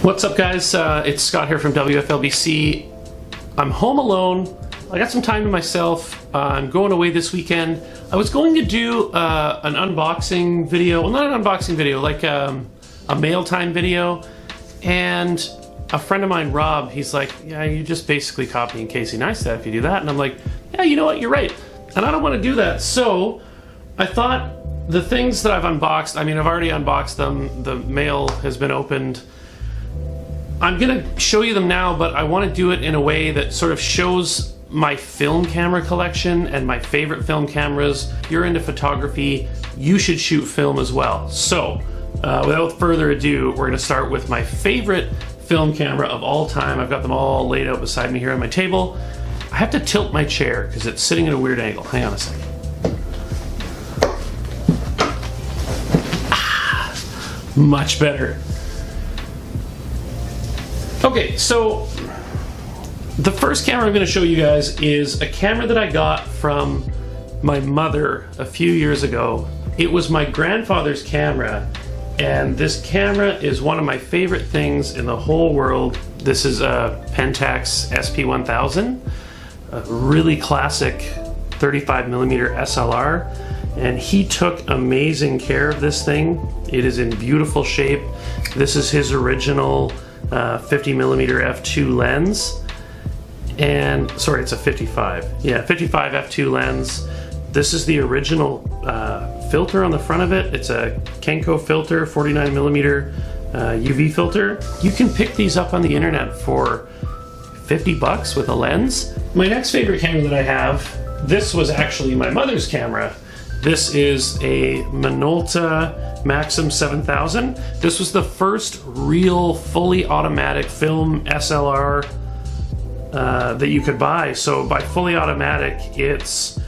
What's up, guys? It's Scott here from WFLBC. I'm home alone. I got some time to myself. I'm going away this weekend. I was going to do an unboxing video. Well, not an unboxing video, like a mail time video. And a friend of mine, Rob, he's like, yeah, you just basically copying Casey Neistat if you do that. And I'm like, yeah, you know what? You're right. And I don't want to do that. So I thought the things that I've unboxed, I mean, I've already unboxed them. The mail has been opened. I'm gonna show you them now, but I want to do it in a way that sort of shows my film camera collection and my favorite film cameras. If you're into photography, you should shoot film as well. So, without further ado, we're gonna start with my favorite film camera of all time. I've got them all laid out beside me here on my table. I have to tilt my chair because it's sitting at a weird angle. Hang on a second. Much better. Okay, so the first camera I'm going to show you guys is a camera that I got from my mother a few years ago. It was my grandfather's camera, and this camera is one of my favorite things in the whole world. This is a Pentax Sp 1000, a really classic 35mm SLR, and he took amazing care of this thing. It is in beautiful shape. This is his original 50mm f2 lens, and sorry, it's a 55. Yeah, 55 f2 lens. This is the original filter on the front of it. It's a Kenko filter, 49mm UV filter. You can pick these up on the internet for 50 bucks with a lens. My next favorite camera that I have, this was actually my mother's camera. This is a Minolta Maximum 7000. This was the first real fully automatic film SLR that you could buy. So by fully automatic, it's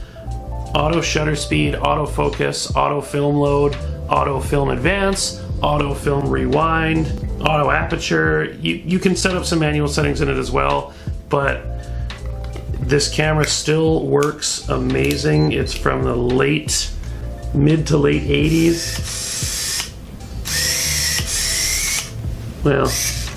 auto shutter speed, auto focus, auto film load, auto film advance, auto film rewind, auto aperture. You can set up some manual settings in it as well, but this camera still works amazing. It's from the mid to late 80s. Well,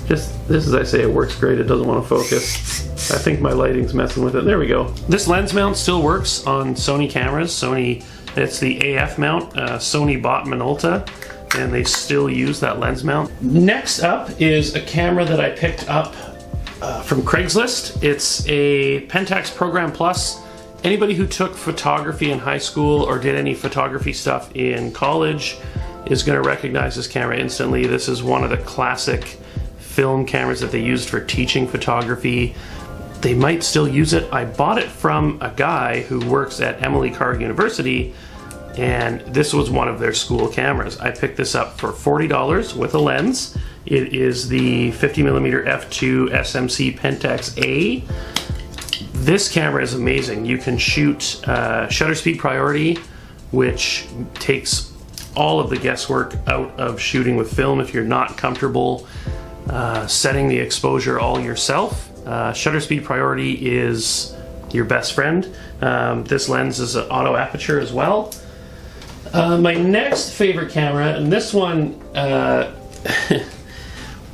just as I say, it works great. It doesn't want to focus. I think my lighting's messing with it. There we go. This lens mount still works on Sony cameras. Sony, it's the AF mount. Sony bought Minolta, and they still use that lens mount. Next up is a camera that I picked up from Craigslist. It's a Pentax Program Plus. Anybody who took photography in high school or did any photography stuff in college is going to recognize this camera instantly. This is one of the classic film cameras that they used for teaching photography. They might still use it. I bought it from a guy who works at Emily Carr University, and this was one of their school cameras. I picked this up for $40 with a lens. It is the 50mm f2 Smc Pentax A. This camera is amazing. You can shoot shutter speed priority, which takes all of the guesswork out of shooting with film if you're not comfortable setting the exposure all yourself. Shutter speed priority is your best friend. This lens is an auto aperture as well. My next favorite camera, and this one,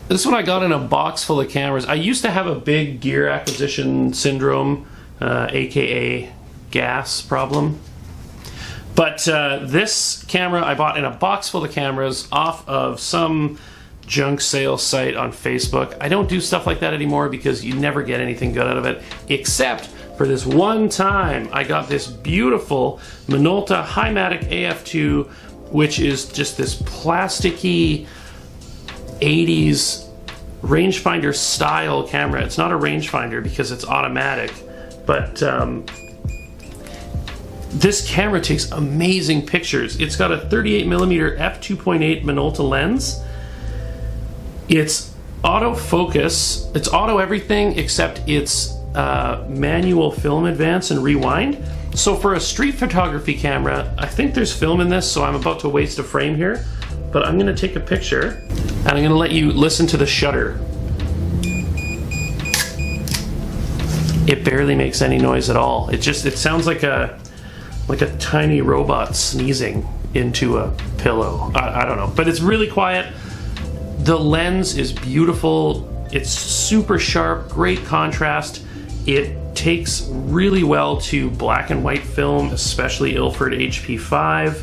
this one I got in a box full of cameras. I used to have a big gear acquisition syndrome, aka gas problem. But this camera I bought in a box full of cameras off of some junk sale site on Facebook. I don't do stuff like that anymore because you never get anything good out of it, except for this one time I got this beautiful Minolta Matic AF2, which is just this plasticky 80s rangefinder style camera. It's not a rangefinder because it's automatic, but this camera takes amazing pictures. It's got a 38mm f2.8 Minolta lens. It's autofocus. It's auto everything except it's manual film advance and rewind. So for a street photography camera, I think there's film in this, so I'm about to waste a frame here. But I'm going to take a picture, and I'm going to let you listen to the shutter. It barely makes any noise at all. It sounds like a tiny robot sneezing into a pillow. I don't know, but it's really quiet. The lens is beautiful. It's super sharp, great contrast. It takes really well to black and white film, especially Ilford HP5.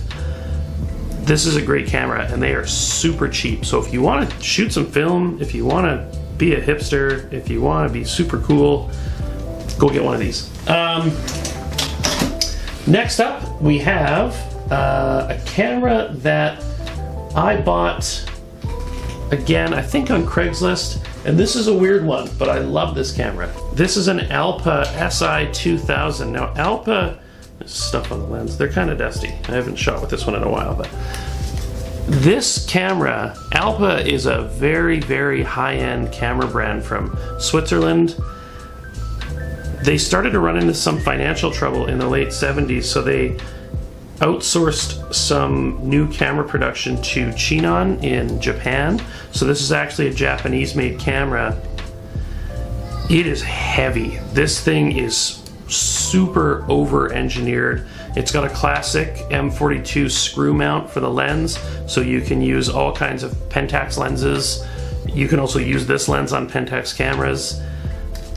This is a great camera, and they are super cheap. So if you want to shoot some film, if you want to be a hipster, if you want to be super cool, go get one of these. Next up, we have a camera that I bought, again, I think on Craigslist, and this is a weird one, but I love this camera. This is an Alpa SI 2000. Now Alpa, there's stuff on the lens, they're kind of dusty. I haven't shot with this one in a while, but this camera, Alpa is a very, very high-end camera brand from Switzerland. They started to run into some financial trouble in the late 70s, so they outsourced some new camera production to Chinon in Japan. So this is actually a Japanese-made camera. It is heavy. This thing is super over-engineered. It's got a classic M42 screw mount for the lens, so you can use all kinds of Pentax lenses. You can also use this lens on Pentax cameras.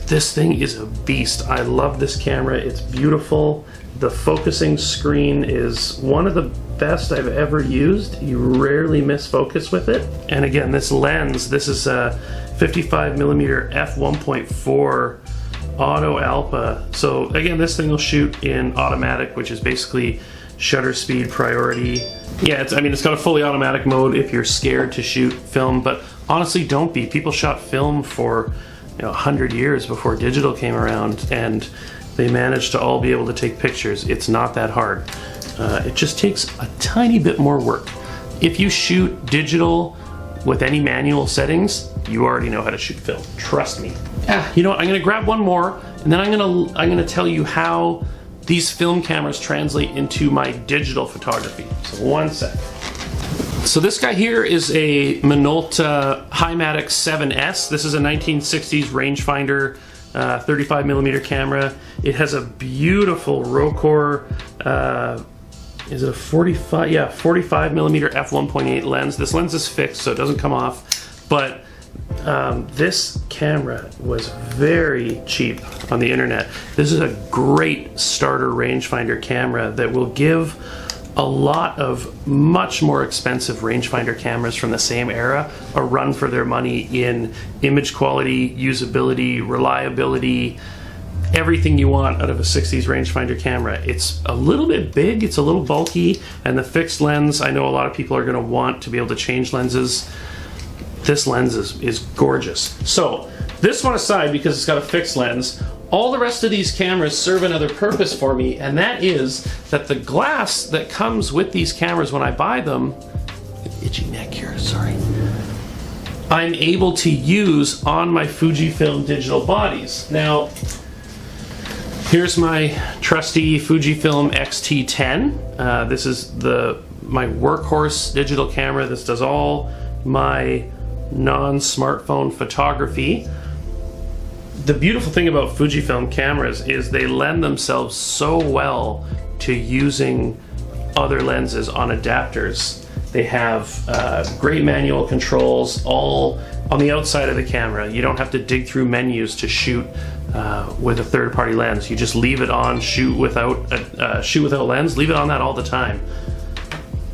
This thing is a beast. I love this camera. It's beautiful. The focusing screen is one of the best I've ever used. You rarely miss focus with it. And again, this lens, this is a 55mm f1.4 auto Alpa. So again, this thing will shoot in automatic, which is basically shutter speed priority. Yeah, it's got a fully automatic mode if you're scared to shoot film, but honestly, don't be. People shot film for 100 years before digital came around, and they managed to all be able to take pictures. It's not that hard. It just takes a tiny bit more work. If you shoot digital with any manual settings, you already know how to shoot film. Trust me. You know what? I'm gonna grab one more, and then I'm gonna tell you how these film cameras translate into my digital photography. So one sec. So this guy here is a Minolta Matic 7S. This is a 1960s rangefinder 35mm camera. It has a beautiful Rocore, is it a 45? Yeah, 45mm f1.8 lens. This lens is fixed, so it doesn't come off, but this camera was very cheap on the internet. This is a great starter rangefinder camera that will give a lot of much more expensive rangefinder cameras from the same era a run for their money in image quality, usability, reliability, everything you want out of a 60s rangefinder camera. It's a little bit big, it's a little bulky, and the fixed lens, I know a lot of people are going to want to be able to change lenses. This lens is gorgeous. So this one aside, because it's got a fixed lens, all the rest of these cameras serve another purpose for me, and that is that the glass that comes with these cameras when I buy them, itchy neck here, sorry, I'm able to use on my Fuji Film digital bodies. Now, here's my trusty Fuji Film Xt10. This is my workhorse digital camera. This does all my non-smartphone photography. The beautiful thing about Fujifilm cameras is they lend themselves so well to using other lenses on adapters. They have great manual controls all on the outside of the camera. You don't have to dig through menus to shoot with a third-party lens. You just leave it on, shoot without lens, leave it on that all the time.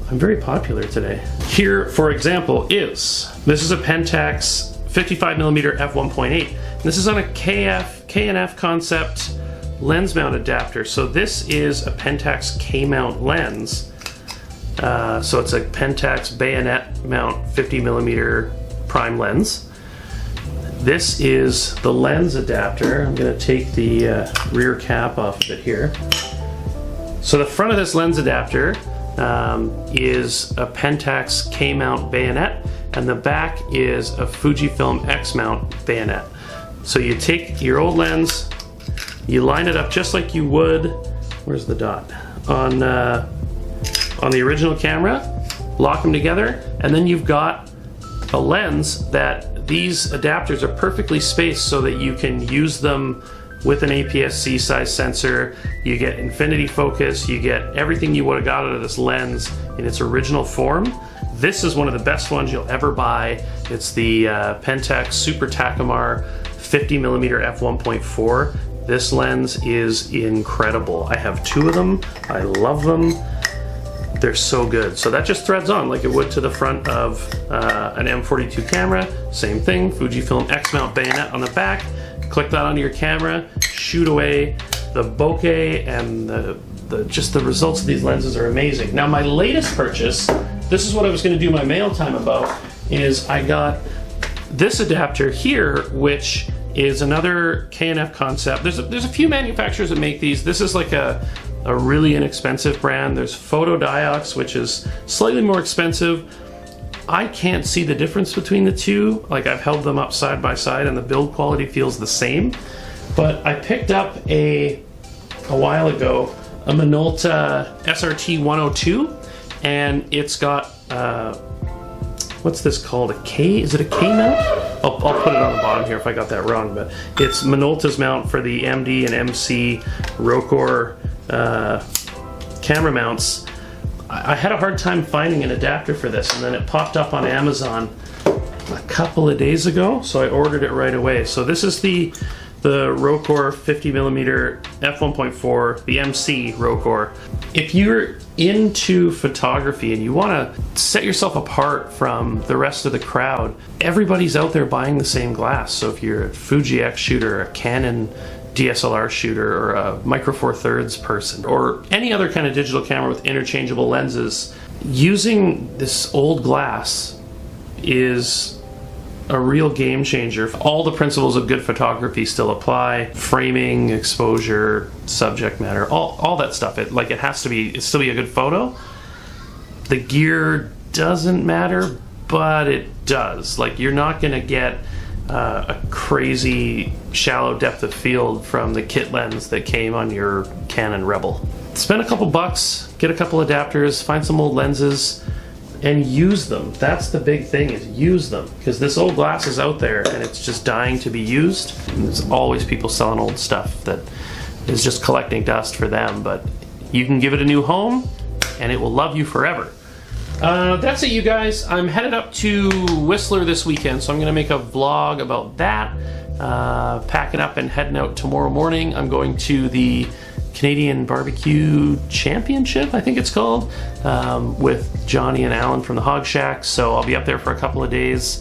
I'm very popular today. Here, for example, this is a Pentax 55mm f1.8. This is on a K&F concept lens mount adapter. So this is a Pentax K-mount lens. So it's a Pentax bayonet mount 50mm prime lens. This is the lens adapter. I'm going to take the rear cap off of it here. So the front of this lens adapter is a Pentax K-mount bayonet, and the back is a Fujifilm X-mount bayonet. So you take your old lens, you line it up just like you would, where's the dot, on the original camera, lock them together, and then you've got a lens that these adapters are perfectly spaced so that you can use them with an APS-C size sensor. You get infinity focus, you get everything you would have got out of this lens in its original form. This is one of the best ones you'll ever buy. It's the Pentax Super Takumar 50mm f1.4. This lens is incredible. I have 2 of them. I love them. They're so good. So that just threads on like it would to the front of an M42 camera. Same thing, Fuji Film Xt mount bayonet on the back. Click that onto your camera, shoot away. The bokeh and just the results of these lenses are amazing. Now my latest purchase, this is what I was going to do my mail time about, is I got this adapter here, which is another K&F concept. There's a few manufacturers that make these. This is like a really inexpensive brand. There's Photodiox, which is slightly more expensive. I can't see the difference between the two. Like, I've held them up side by side and the build quality feels the same. But I picked up a while ago a Minolta SRT 102, and it's got what's this called? A K? Is it a K mount? I'll put it on the bottom here if I got that wrong, but it's Minolta's mount for the MD and MC Rokkor camera mounts. I had a hard time finding an adapter for this, and then it popped up on Amazon a couple of days ago, so I ordered it right away. So this is the Rokkor 50mm f1.4, the MC Rokkor. If you're into photography and you want to set yourself apart from the rest of the crowd, everybody's out there buying the same glass. So if you're a Fuji X shooter, a Canon DSLR shooter, or a Micro Four Thirds person, or any other kind of digital camera with interchangeable lenses, using this old glass is a real game changer. All the principles of good photography still apply: framing, exposure, subject matter, all that stuff. It has to still be a good photo. The gear doesn't matter, but it does. Like, you're not gonna get a crazy shallow depth of field from the kit lens that came on your Canon Rebel. Spend a couple bucks, get a couple adapters, find some old lenses, and use them. That's the big thing, is use them, because this old glass is out there and it's just dying to be used. And there's always people selling old stuff that is just collecting dust for them, but you can give it a new home and it will love you forever. That's it, you guys. I'm headed up to Whistler this weekend, so I'm gonna make a vlog about that. Packing up and heading out tomorrow morning. I'm going to the Canadian Barbecue Championship, I think it's called, with Johnny and Alan from the Hog Shack. So I'll be up there for a couple of days,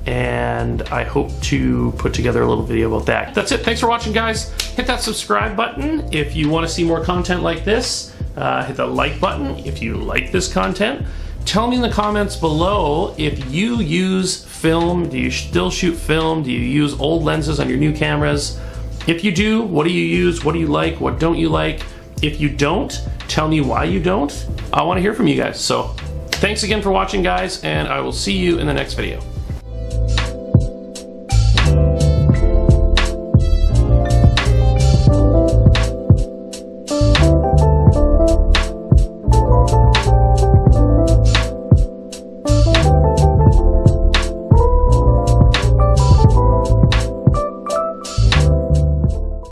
and I hope to put together a little video about that. That's it. Thanks for watching, guys. Hit that subscribe button if you want to see more content like this. Hit the like button if you like this content. Tell me in the comments below if you use film. Do you still shoot film? Do you use old lenses on your new cameras? If you do, what do you use? What do you like? What don't you like? If you don't, tell me why you don't. I want to hear from you guys. So thanks again for watching, guys, and I will see you in the next video.